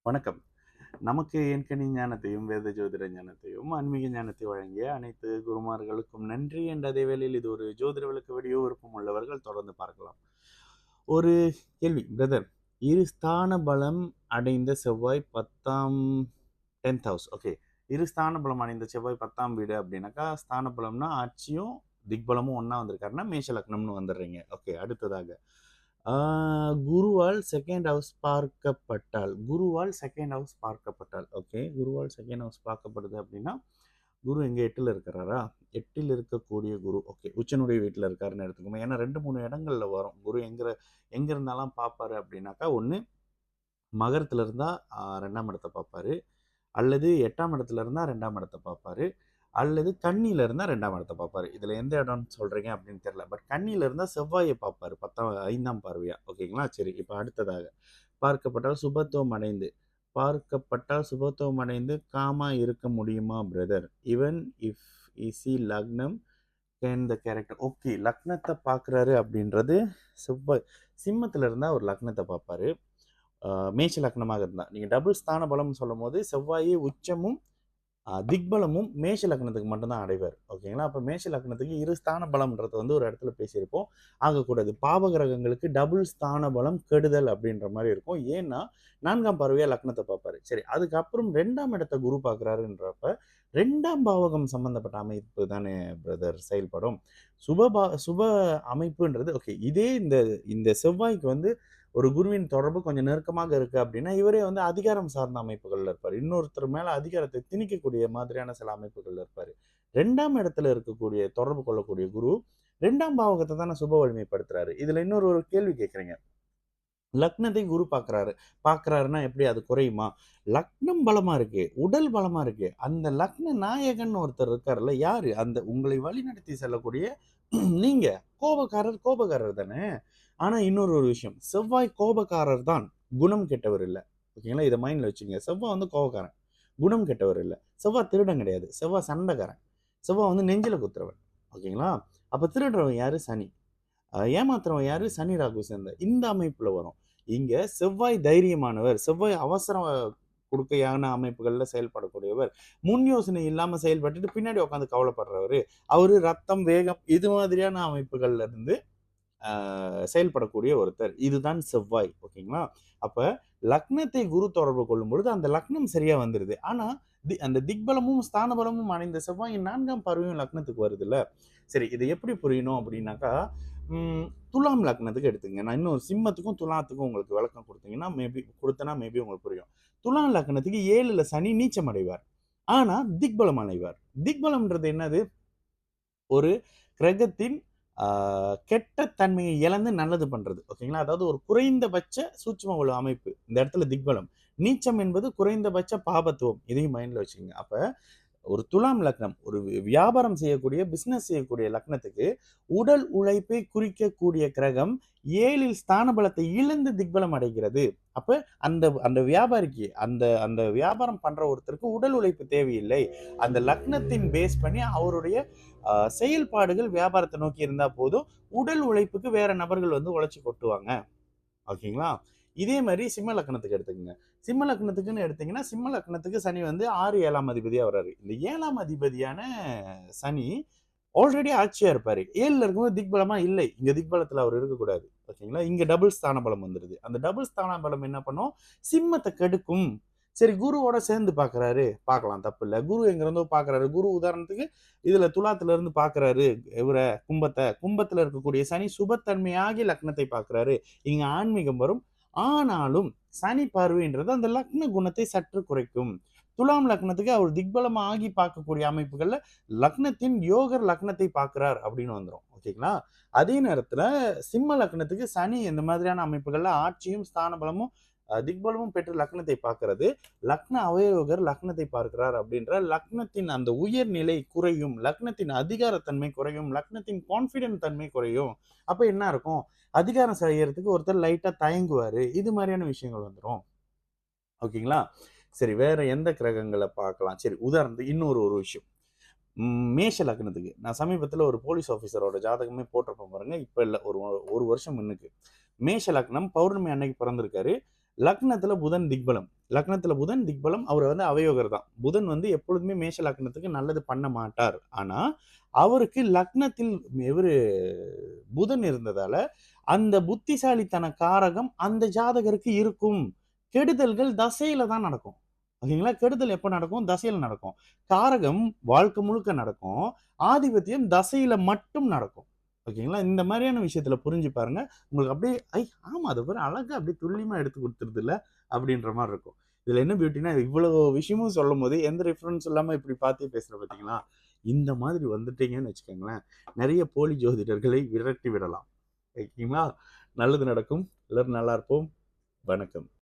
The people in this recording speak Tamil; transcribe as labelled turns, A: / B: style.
A: வணக்கம். நமக்கு எண்கணி ஞானத்தையும், வேத ஜோதிட ஞானத்தையும், ஆன்மீக ஞானத்தை வழங்கிய அனைத்து குருமார்களுக்கும் நன்றி. என்ற அதே வேளையில் இது ஒரு ஜோதிட விளக்க வீடியோ. விருப்பம் உள்ளவர்கள் தொடர்ந்து பார்க்கலாம். ஒரு கேள்வி பிரதர். இரு ஸ்தான பலம் அடைந்த செவ்வாய் 10ஆம் 10th ஹவுஸ். ஓகே. இரு ஸ்தான பலம் அடைந்த செவ்வாய் 10ஆம் வீடு அப்படின்னாக்கா, ஸ்தான பலம்னா ஆட்சியும், திக்பலமும் ஒண்ணா வந்திருக்காருன்னா மேஷ லக்னம்னு வந்துடுறீங்க. ஓகே. அடுத்ததாக ஆ, குருவால் செகண்ட் ஹவுஸ் பார்க்கப்பட்டால் குருவால் செகண்ட் ஹவுஸ் பார்க்கப்பட்டால் ஓகே, குருவால் செகண்ட் ஹவுஸ் பார்க்கப்படுது அப்படின்னா குரு எங்க எட்டுல இருக்கிறாரா? எட்டில் இருக்கக்கூடிய குரு ஓகே, உச்சனுடைய வீட்டில் இருக்காருன்னு எடுத்துக்கோங்க. ஏன்னா 2 3 இடங்கள்ல வரும் குரு. எங்க இருந்தாலும் பார்ப்பாரு அப்படின்னாக்கா, ஒன்று மகரத்துல இருந்தா 2ஆம் இடத்தை பார்ப்பாரு, அல்லது 8ஆம் இடத்துல இருந்தா 2ஆம் இடத்தை பார்ப்பாரு, அல்லது கன்னியில இருந்தா 2ஆம் இடத்தை பார்ப்பாரு. இதுல எந்த இடம்னு சொல்றீங்க அப்படின்னு தெரியல. பட் கன்னியில இருந்தா செவ்வாயை பார்ப்பாரு 5ஆம் பார்வையா. ஓகேங்களா? சரி, இப்போ அடுத்ததாக பார்க்கப்பட்டால் சுபத்துவம் அடைந்து பார்க்கப்பட்டால் சுபத்துவம் அடைந்து காமா இருக்க முடியுமா பிரதர்? ஈவன் இஃப் இசி லக்னம் கேன் த கேரக்டர். ஓகே, லக்னத்தை பார்க்குறாரு அப்படின்றது செவ்வாய் சிம்மத்தில் இருந்தால் ஒரு லக்னத்தை பார்ப்பாரு. மேஷ லக்னமாக இருந்தால் நீங்கள் டபுள் ஸ்தான பலம் சொல்லும் போது செவ்வாயே உச்சமும் திக்பலமும் மேஷ லக்னத்துக்கு மட்டும்தான் அடைவார். ஓகேங்களா? அப்போ மேஷ லக்னத்துக்கு இரு ஸ்தான பலம்ன்றது வந்து ஒரு இடத்துல பேசியிருப்போம். ஆகக்கூடாது. பாவ கிரகங்களுக்கு டபுள் ஸ்தான பலம் கெடுதல் அப்படின்ற மாதிரி இருக்கும். ஏன்னா 4ஆம் பார்வையா லக்னத்தை பார்ப்பாரு. சரி, அதுக்கப்புறம் 2ஆம் இடத்தை குரு பார்க்குறாருன்றப்ப 2ஆம் பாவகம் சம்பந்தப்பட்ட அமைப்பு தானே பிரதர் செயல்படும். சுப அமைப்புன்றது ஓகே. இதே இந்த இந்த செவ்வாய்க்கு வந்து ஒரு குருவின் தொடர்பு கொஞ்சம் நெருக்கமாக இருக்கு அப்படின்னா, இவரே வந்து அதிகாரம் சார்ந்த அமைப்புகள்ல இருப்பாரு. இன்னொருத்தர் மேல அதிகாரத்தை திணிக்கக்கூடிய மாதிரியான சில அமைப்புகள்ல இருப்பாரு. 2ஆம் இடத்துல இருக்கக்கூடிய தொடர்பு கொள்ளக்கூடிய குரு 2ஆம் பாவகத்தை தானே சுப வலிமைப்படுத்துறாரு. இதுல இன்னொரு ஒரு கேள்வி கேட்குறீங்க. லக்னத்தை குரு பார்க்குறாரு. பார்க்குறாருன்னா எப்படி அது குறையுமா? லக்னம் பலமா இருக்கு. உடல் பலமா இருக்கு. அந்த லக்ன நாயகன் ஒருத்தர் இருக்காருல்ல, யாரு? அந்த உங்களை வழிநடத்தி செல்லக்கூடிய நீங்க. கோபக்காரர் தானே! ஆனா இன்னொரு ஒரு விஷயம். செவ்வாய் கோபக்காரர் தான். குணம் கெட்டவர் இல்ல. ஓகேங்களா? இத மைண்ட்ல வச்சுக்கங்க. செவ்வாய் வந்து கோபக்காரன். குணம் கெட்டவர் இல்ல. செவ்வாய் திருடன் கிடையாது. செவ்வாய் சண்டைக்காரன். செவ்வாய் வந்து நெஞ்சில குத்துறவன். ஓகேங்களா? அப்ப திருடுறவன் யாரு? சனி. ஏமாத்துறவன் யாரு? சனி ராகு சேர்ந்த இந்த அமைப்புல வரும். இங்க செவ்வாய் தைரியமானவர். செவ்வாய் அவசரம் கொடுக்கையான அமைப்புகள்ல செயல்படக்கூடியவர். முன் யோசனை இல்லாம செயல்பட்டுட்டு பின்னாடி உட்காந்து கவலைப்படுறவரு. அவரு ரத்தம், வேகம் இது மாதிரியான அமைப்புகள்ல இருந்து செயல்படக்கூடிய ஒருத்தர். இதுதான் செவ்வாய். ஓகேங்களா? அப்ப லக்னத்தை குரு தொடர்பு கொள்ளும் பொழுது அந்த லக்னம் சரியா வந்துருது. ஆனா அந்த திக்பலமும் ஸ்தான பலமும் அடைந்த செவ்வாயின் 4ஆம் பார்வையும் லக்னத்துக்கு வருதுல்ல. சரி, இதை எப்படி புரியணும் அப்படின்னாக்கா, துலாம் லக்னத்துக்கு எடுத்துங்க. நான் இன்னும் சிம்மத்துக்கும் துலாத்துக்கும் உங்களுக்கு விளக்கம் கொடுத்தீங்கன்னா மேபி உங்களுக்கு புரியும். துலாம் லக்னத்துக்கு 7ல சனி நீச்சம் அடைவார். ஆனா திக்பலம் அடைவார். திக்பலம்ன்றது என்னது? ஒரு கிரகத்தின் கெட்ட தன்மையை இழந்து நல்லது பண்றது. ஓகேங்களா? அதாவது ஒரு குறைந்தபட்ச சூட்சும ஒளி அமைப்பு. இந்த இடத்துல திக்பலம். நீச்சம் என்பது குறைந்தபட்ச பாபத்துவம். இதையும் மைண்ட்ல வச்சுக்கங்க. அப்ப ஒரு துலாம் லக்னம், ஒரு வியாபாரம் செய்யக்கூடிய, பிசினஸ் செய்யக்கூடிய லக்னத்துக்கு உடல் உழைப்பை குறிக்கக்கூடிய கிரகம் 7ல் ஸ்தான பலத்தை இழந்து திக்பலம் அடைகிறது. அப்ப அந்த அந்த வியாபாரிக்கு அந்த அந்த வியாபாரம் பண்ற ஒருத்தருக்கு உடல் உழைப்பு தேவையில்லை. அந்த லக்னத்தின் பேஸ் பண்ணி அவருடைய செயல்பாடுகள் வியாபாரத்தை நோக்கி இருந்தா போதும். உடல் உழைப்புக்கு வேற நபர்கள் வந்து உழைச்சி கொட்டுவாங்க. ஓகேங்களா? இதே மாதிரி சிம்ம லக்னத்துக்கு எடுத்துக்கங்க. சிம்ம லக்னத்துக்குன்னு எடுத்தீங்கன்னா, சிம்ம லக்னத்துக்கு சனி வந்து 6 7ஆம் அதிபதியா வர்றாரு. இந்த 7ஆம் அதிபதியான சனி ஆல்ரெடி ஆட்சியா இருப்பாரு. 7ல இருக்கும்போது திக்பலமா இல்லை. இங்க திக்பலத்துல அவர் இருக்கக்கூடாது. ஓகேங்களா? இங்க டபுள் ஸ்தான பலம் வந்துருது. அந்த டபுள் ஸ்தான பலம் என்ன பண்ணும்? சிம்மத்தை கெடுக்கும். சரி, குருவோட சேர்ந்து பார்க்குறாரு. பார்க்கலாம், தப்பு இல்ல. குரு எங்க இருந்தோ பார்க்குறாரு. குரு உதாரணத்துக்கு இதுல துலாத்துல இருந்து பார்க்குறாரு இவர கும்பத்துல இருக்கக்கூடிய சனி சுபத்தன்மையாகி லக்னத்தை பார்க்குறாரு. இங்க ஆன்மீகம் வரும். ஆனாலும் சனி பார்வைன்றது அந்த லக்ன குணத்தை சற்று குறைக்கும். துலாம் லக்னத்துக்கு அவர் திக்பலம் ஆகி பார்க்கக்கூடிய அமைப்புகள்ல லக்னத்தின் யோகர் லக்னத்தை பார்க்கிறார் அப்படின்னு வந்துரும். ஓகேங்களா? அதே நேரத்துல சிம்ம லக்னத்துக்கு சனி இந்த மாதிரியான அமைப்புகள்ல ஆட்சியும் ஸ்தான பலமும் திக்பலமும் பெற்று லக்னத்தை பார்க்கிறது. லக்ன அவயோகர் லக்னத்தை பார்க்கிறார் அப்படின்ற லக்னத்தின் அந்த உயர்நிலை குறையும். லக்னத்தின் அதிகாரத்தன்மை குறையும். லக்னத்தின் கான்பிடன்ட் தன்மை குறையும். அப்ப என்ன இருக்கும்? அதிகாரம் செய்யறதுக்கு ஒருத்தர் லைட்டா தயங்குவாரு. இது மாதிரியான விஷயங்கள் வந்துரும். ஓகேங்களா? சரி, வேற எந்த கிரகங்களை பார்க்கலாம்? சரி, உதாரணத்துக்கு இன்னொரு ஒரு விஷயம். மேஷ லக்னத்துக்கு நான் சமீபத்தில் ஒரு போலீஸ் ஆஃபீஸரோட ஜாதகமே போட்டிருப்பேன் பாருங்க. இப்போ இல்லை, ஒரு ஒரு வருஷம் முன்னுக்கு. மேஷ லக்னம் பௌர்ணமி அன்னைக்கு பிறந்திருக்காரு. லக்னத்துல புதன் திக்பலம். லக்னத்துல புதன் திக்பலம். அவர் வந்து அவயோகர் தான். புதன் வந்து எப்பொழுதுமே மேஷ லக்னத்துக்கு நல்லது பண்ண மாட்டார். ஆனா, அவருக்கு லக்னத்தில் இவரு புதன் இருந்ததால, அந்த புத்திசாலித்தன காரகம் அந்த ஜாதகருக்கு இருக்கும். கெடுதல்கள் தசையில தான் நடக்கும். ஓகேங்களா? கெடுதல் எப்ப நடக்கும்? தசையில நடக்கும். காரகம் வாழ்க்கை முழுக்க நடக்கும். ஆதிபத்தியம் தசையில மட்டும் நடக்கும். ஓகேங்களா? இந்த மாரியான விஷயத்துல புரிஞ்சு பாருங்க. உங்களுக்கு அப்படியே, ஆமா அத பாரு அழகா அப்படியே துல்லியமா எடுத்து குடுத்துருதுல்ல, அப்படின்ற மாரி இருக்கும். இதுல என்ன பியூட்டின்னா, இவ்வளவு விஷயமும் சொல்லும்போது, எந்த ரெஃபரன்ஸ் இல்லாம இப்படி பார்த்தே பேசுறேன் பார்த்தீங்களா? இந்த மாதிரி வந்துட்டீங்கன்னு வச்சுக்கோங்களேன், நெறைய போலி ஜோதிடர்களை விரட்டி விடலாம். ஓகேங்களா? நல்லது நடக்கும். எல்லாரும் நல்லா இருப்போம். வணக்கம்.